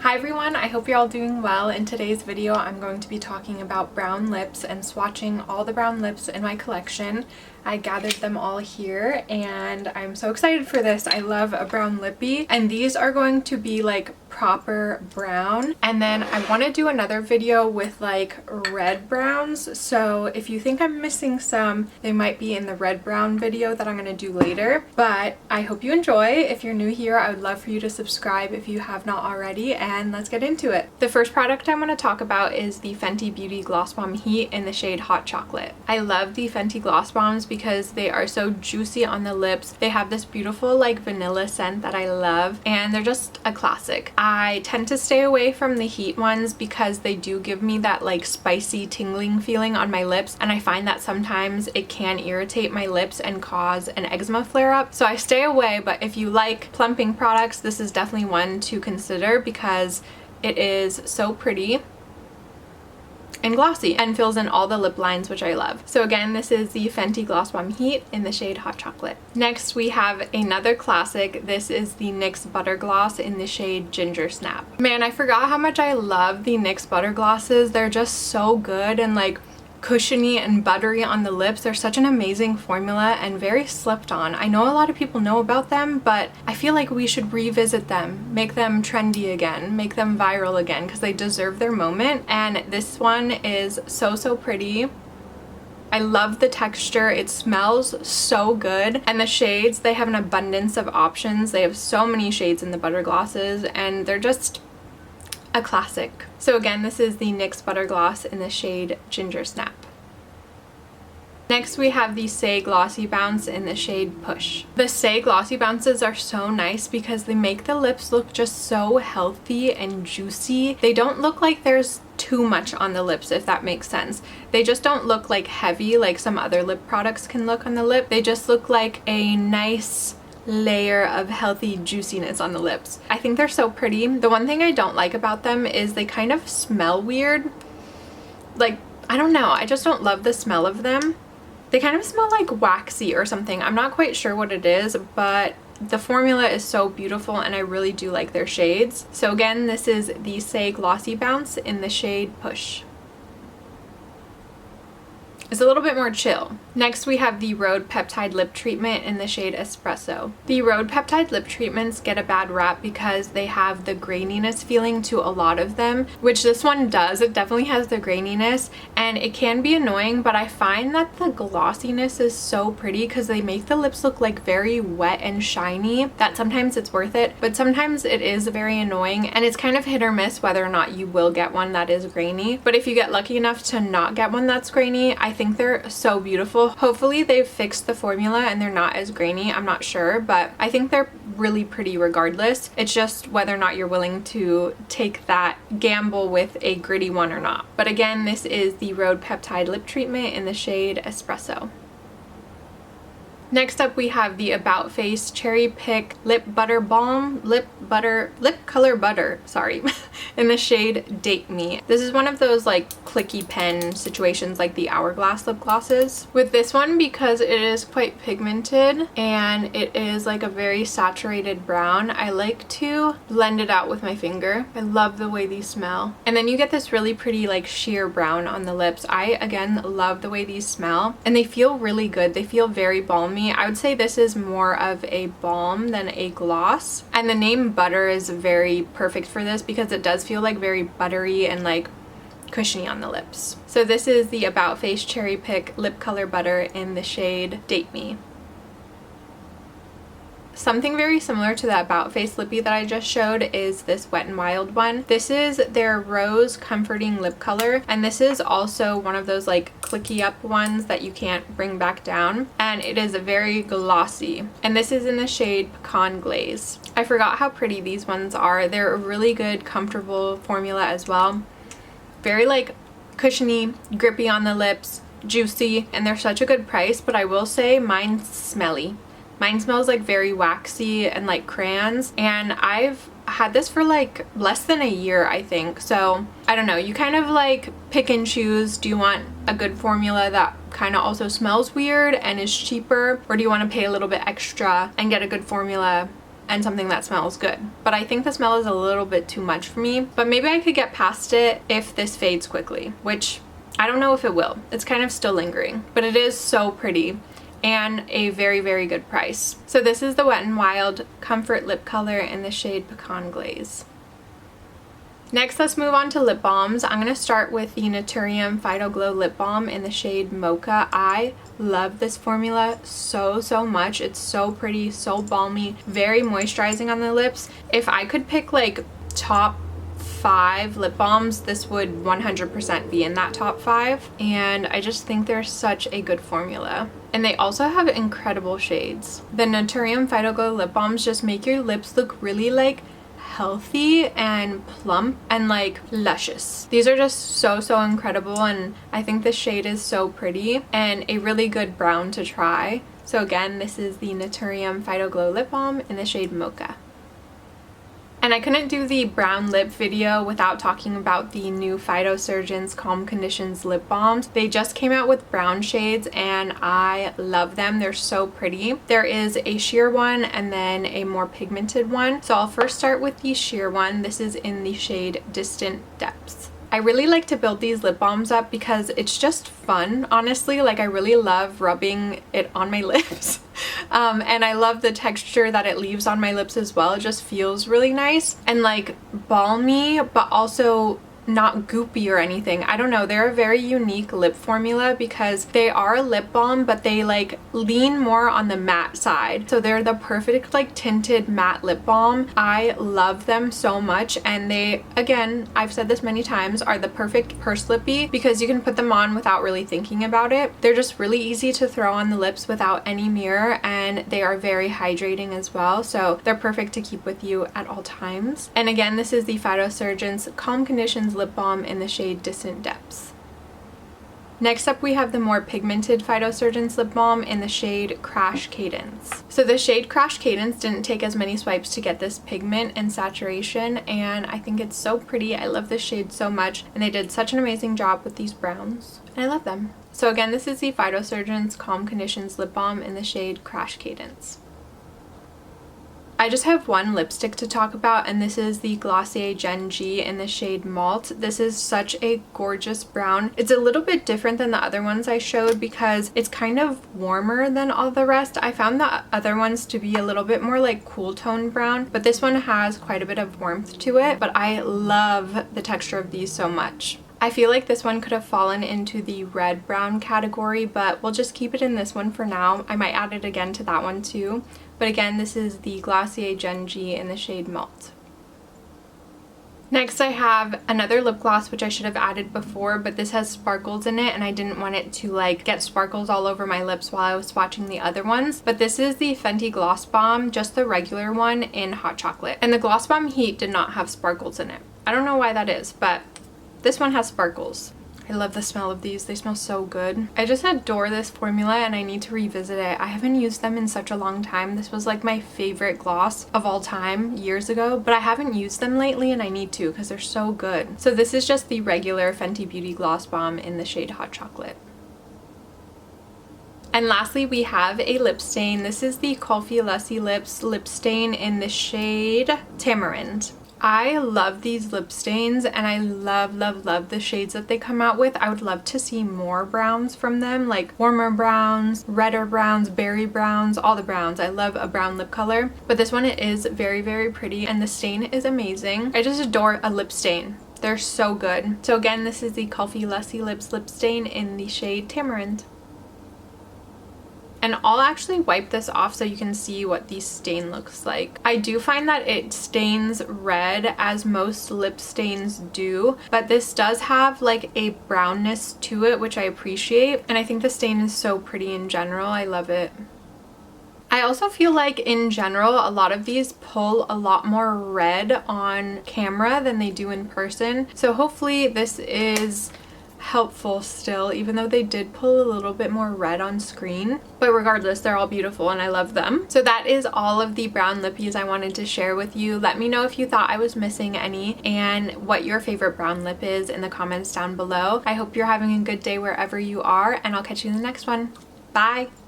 Hi everyone, I hope you're all doing well. In today's video, I'm going to be talking about brown lips and swatching all the brown lips in my collection. I gathered them all here and I'm so excited for this. I love a brown lippy, and these are going to be like proper brown. And then I want to do another video with like red browns, so if you think I'm missing some, they might be in the red brown video that I'm going to do later. But I hope you enjoy. If you're new here, I would love for you to subscribe if you have not already, and let's get into it. The first product I want to talk about is the Fenty Beauty Gloss Bomb Heat in the shade Hot Chocolate. I love the Fenty Gloss Bombs because they are so juicy on the lips. They have this beautiful like vanilla scent that I love, and they're just a classic. I tend to stay away from the heat ones because they do give me that like spicy tingling feeling on my lips, and I find that sometimes it can irritate my lips and cause an eczema flare-up, so I stay away. But if you like plumping products, this is definitely one to consider because it is so pretty and glossy and fills in all the lip lines, which I love. So again, this is the Fenty Gloss Bomb Heat in the shade Hot Chocolate. Next we have another classic. This is the NYX Butter Gloss in the shade Ginger Snap. Man, I forgot how much I love the NYX Butter Glosses. They're just so good and like cushiony and buttery on the lips. They're such an amazing formula and very slept on. I know a lot of people know about them, but I feel like we should revisit them, make them trendy again, make them viral again, because they deserve their moment. And this one is so pretty. I love the texture. It smells so good, and the shades, they have an abundance of options. They have so many shades in the butter glosses, and they're just a classic. So again, this is the NYX Butter Gloss in the shade Ginger Snap. Next we have the Saie GlossyBounce in the shade Push. The Saie GlossyBounces are so nice because they make the lips look just so healthy and juicy. They don't look like there's too much on the lips, if that makes sense. They just don't look like heavy like some other lip products can look on the lip. They just look like a nice layer of healthy juiciness on the lips. I think they're so pretty. The one thing I don't like about them is they kind of smell weird. Like, I don't know, I just don't love the smell of them. They kind of smell like waxy or something. I'm not quite sure what it is, but the formula is so beautiful and I really do like their shades. So again, this is the Saie GlossyBounce in the shade Push. It's a little bit more chill. Next we have the Rhode Peptide Lip Treatment in the shade Espresso. The Rhode Peptide Lip Treatments get a bad rap because they have the graininess feeling to a lot of them, which this one does. It definitely has the graininess and it can be annoying, but I find that the glossiness is so pretty because they make the lips look like very wet and shiny that sometimes it's worth it, but sometimes it is very annoying, and it's kind of hit or miss whether or not you will get one that is grainy. But if you get lucky enough to not get one that's grainy, I think they're so beautiful. Hopefully they've fixed the formula and they're not as grainy. I'm not sure, but I think they're really pretty regardless. It's just whether or not you're willing to take that gamble with a gritty one or not. But again, this is the Rhode Peptide Lip Treatment in the shade Espresso. Next up we have the About Face Cherry Pick Lip Color Butter, sorry, in the shade Date Me. This is one of those like clicky pen situations like the Hourglass lip glosses. With this one, because it is quite pigmented and it is like a very saturated brown, I like to blend it out with my finger. I love the way these smell. And then you get this really pretty like sheer brown on the lips. I again love the way these smell and they feel really good. They feel very balmy. I would say this is more of a balm than a gloss, and the name Butter is very perfect for this because it does feel like very buttery and like cushiony on the lips. So this is the About Face Cherry Pick Lip Color Butter in the shade Date Me. Something very similar to that About Face lippy that I just showed is this Wet n Wild one. This is their Rose Comforting Lip Color, and this is also one of those like clicky up ones that you can't bring back down, and it is very glossy, and this is in the shade Pecan Glaze. I forgot how pretty these ones are. They're a really good comfortable formula as well. Very like cushiony, grippy on the lips, juicy, and they're such a good price. But I will say mine's smelly. Mine smells like very waxy and like crayons, and I've had this for like less than a year, I think. So I don't know, you kind of like pick and choose. Do you want a good formula that kind of also smells weird and is cheaper, or do you want to pay a little bit extra and get a good formula and something that smells good. But I think the smell is a little bit too much for me, but maybe I could get past it if this fades quickly, which I don't know if it will. It's kind of still lingering, but it is so pretty and a very, very good price. So this is the Wet n Wild Comfort Lip Color in the shade Pecan Glaze. Next, let's move on to lip balms. I'm going to start with the NATURIUM Phyto-Glow Lip Balm in the shade Mocha. I love this formula so much. It's so pretty, so balmy, very moisturizing on the lips. If I could pick like top 5 lip balms, this would 100% be in that top 5. And I just think they're such a good formula. And they also have incredible shades. The NATURIUM Phyto-Glow Lip Balms just make your lips look really like healthy and plump and like luscious. These are just so incredible, and I think this shade is so pretty and a really good brown to try. So again, this is the NATURIUM Phyto-Glow Lip Balm in the shade Mocha. And I couldn't do the brown lip video without talking about the new Phytosurgence Calm Conditions lip balms. They just came out with brown shades and I love them. They're so pretty. There is a sheer one and then a more pigmented one. So I'll first start with the sheer one. This is in the shade Distant Depths. I really like to build these lip balms up because it's just fun, honestly. Like, I really love rubbing it on my lips. And I love the texture that it leaves on my lips as well. It just feels really nice and like balmy, but also not goopy or anything. I don't know, they're a very unique lip formula because they are a lip balm, but they like lean more on the matte side. So they're the perfect like tinted matte lip balm. I love them so much, and they, again, I've said this many times, are the perfect purse lippy because you can put them on without really thinking about it. They're just really easy to throw on the lips without any mirror, and they are very hydrating as well. So they're perfect to keep with you at all times. And again, this is the Phytosurgence Calm Conditions lip balm in the shade Distant Depths. Next up, we have the more pigmented Phytosurgence lip balm in the shade Crash Cadence. So the shade Crash Cadence didn't take as many swipes to get this pigment and saturation, and I think it's so pretty. I love this shade so much, and they did such an amazing job with these browns, and I love them. So again, this is the Phytosurgence Calm Conditions lip balm in the shade Crash Cadence. I just have one lipstick to talk about, and this is the Glossier Gen G in the shade Malt. This is such a gorgeous brown. It's a little bit different than the other ones I showed because it's kind of warmer than all the rest. I found the other ones to be a little bit more like cool tone brown, but this one has quite a bit of warmth to it. But I love the texture of these so much. I feel like this one could have fallen into the red brown category, but we'll just keep it in this one for now. I might add it again to that one too. But again, this is the Glossier Gen G in the shade Malt. Next, I have another lip gloss, which I should have added before, but this has sparkles in it and I didn't want it to like get sparkles all over my lips while I was swatching the other ones. But this is the Fenty Gloss Bomb, just the regular one in Hot Chocolate. And the Gloss Bomb Heat did not have sparkles in it. I don't know why that is, but this one has sparkles. I love the smell of these. They smell so good. I just adore this formula and I need to revisit it. I haven't used them in such a long time. This was like my favorite gloss of all time years ago, but I haven't used them lately and I need to because they're so good. So this is just the regular Fenty Beauty Gloss Bomb in the shade Hot Chocolate. And lastly, we have a lip stain. This is the Kulfi Lassi Lips lip stain in the shade Tamarind. I love these lip stains and I love the shades that they come out with. I would love to see more browns from them, like warmer browns, redder browns, berry browns, all the browns. I love a brown lip color, but this one is very pretty and the stain is amazing. I just adore a lip stain. They're so good. So again, this is the Kulfi Lassi Lips lip stain in the shade Tamarind. And I'll actually wipe this off so you can see what the stain looks like. I do find that it stains red as most lip stains do, but this does have like a brownness to it, which I appreciate. And I think the stain is so pretty in general. I love it. I also feel like in general, a lot of these pull a lot more red on camera than they do in person. So hopefully this is helpful still, even though they did pull a little bit more red on screen. But regardless, they're all beautiful and I love them. So that is all of the brown lippies I wanted to share with you. Let me know if you thought I was missing any and what your favorite brown lip is in the comments down below. I hope you're having a good day wherever you are, and I'll catch you in the next one. Bye!